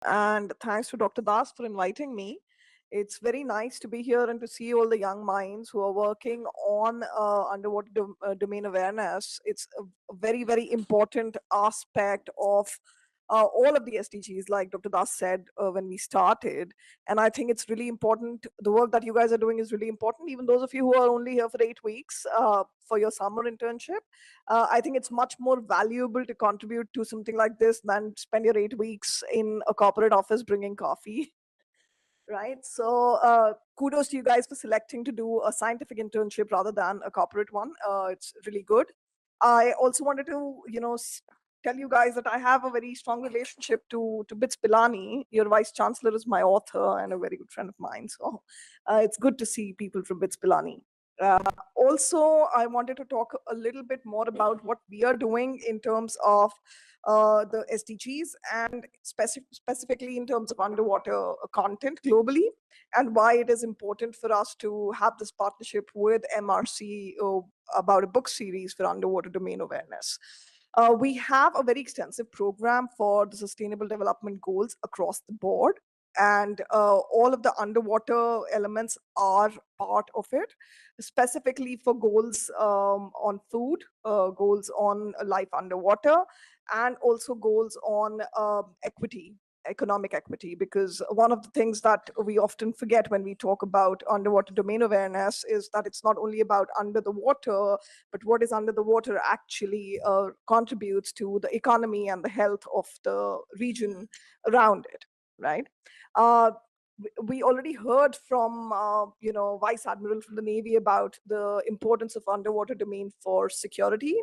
And thanks to Dr. Das for inviting me. It's very nice to be here and to see all the young minds who are working on underwater domain awareness. It's a very, very important aspect of all of the SDGs, like Dr. Das said when we started. And I think it's really important. The work that you guys are doing is really important. Even those of you who are only here for 8 weeks for your summer internship, I think it's much more valuable to contribute to something like this than spend your 8 weeks in a corporate office bringing coffee. Right. So kudos to you guys for selecting to do a scientific internship rather than a corporate one. It's really good. I also wanted to, tell you guys that I have a very strong relationship to Bits Pilani. Your vice chancellor is my author and a very good friend of mine. So it's good to see people from Bits Pilani. Also, I wanted to talk a little bit more about what we are doing in terms of the SDGs and specifically in terms of underwater content globally, and why it is important for us to have this partnership with MRC about a book series for underwater domain awareness. We have a very extensive program for the Sustainable Development Goals across the board, and all of the underwater elements are part of it, specifically for goals on food, goals on life underwater, and also goals on equity, economic equity, because one of the things that we often forget when we talk about underwater domain awareness is that it's not only about under the water, but what is under the water actually contributes to the economy and the health of the region around it, right? Uh, we already heard from Vice Admiral from the Navy about the importance of underwater domain for security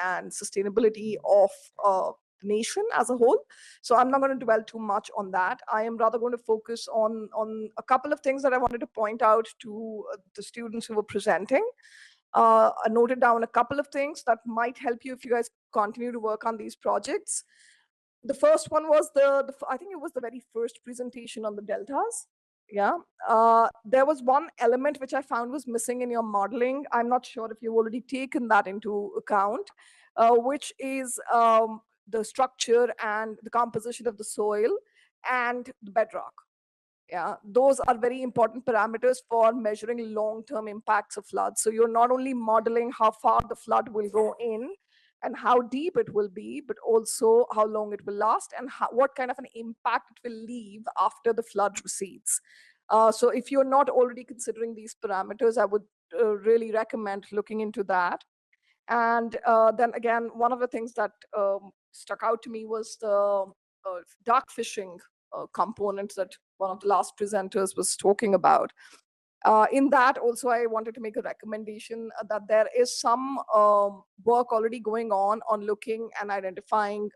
and sustainability of the nation as a whole. So I'm not going to dwell too much on that. I am rather going to focus on a couple of things that I wanted to point out to the students who were presenting. I noted down a couple of things that might help you if you guys continue to work on these projects. The first one was I think it was the very first presentation on the deltas. Yeah. There was one element which I found was missing in your modeling. I'm not sure if you've already taken that into account, which is the structure and the composition of the soil and the bedrock. Yeah, those are very important parameters for measuring long-term impacts of floods. So you're not only modeling how far the flood will go in and how deep it will be, but also how long it will last and what kind of an impact it will leave after the flood recedes. So if you're not already considering these parameters, I would really recommend looking into that. And then again, one of the things that stuck out to me was the dark fishing component that one of the last presenters was talking about. In that also, I wanted to make a recommendation that there is some work already going on looking and identifying,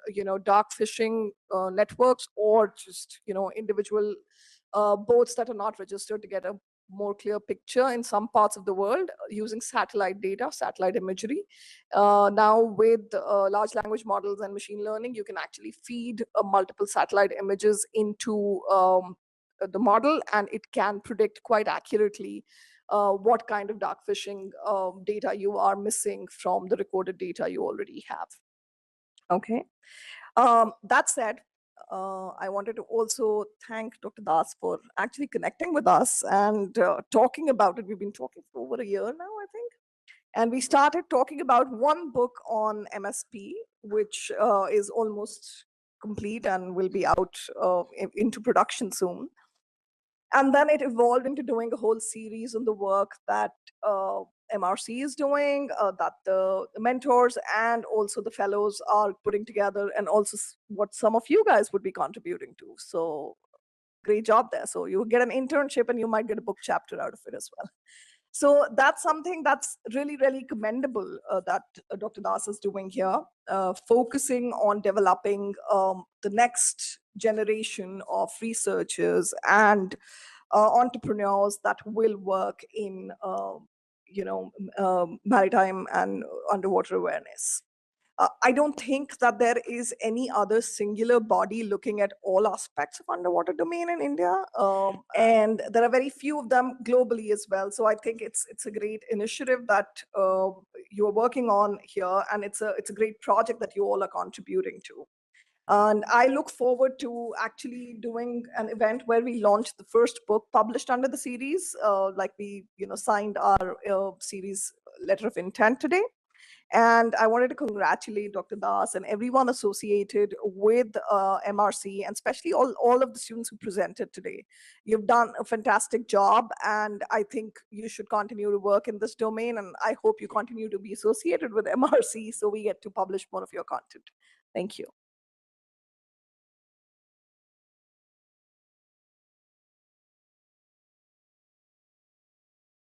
dark fishing networks, or just, individual boats that are not registered, to get a more clear picture in some parts of the world using satellite data, satellite imagery. Now with large language models and machine learning, you can actually feed multiple satellite images into the model, and it can predict quite accurately what kind of dark fishing data you are missing from the recorded data you already have. Okay. That said, I wanted to also thank Dr. Das for actually connecting with us and talking about it. We've been talking for over a year now, I think. And we started talking about one book on MSP, which is almost complete and will be out into production soon. And then it evolved into doing a whole series on the work that MRC is doing, that the mentors and also the fellows are putting together, and also what some of you guys would be contributing to. So great job there. So you get an internship and you might get a book chapter out of it as well. So that's something that's really, really commendable that Dr. Das is doing here, focusing on developing the next generation of researchers and entrepreneurs that will work in, maritime and underwater awareness. I don't think that there is any other singular body looking at all aspects of underwater domain in India, and there are very few of them globally as well. So I think it's a great initiative that you are working on here, and it's a great project that you all are contributing to. And I look forward to actually doing an event where we launch the first book published under the series, like we, signed our series letter of intent today. And I wanted to congratulate Dr. Das and everyone associated with MRC, and especially all of the students who presented today. You've done a fantastic job, and I think you should continue to work in this domain. And I hope you continue to be associated with MRC so we get to publish more of your content. Thank you.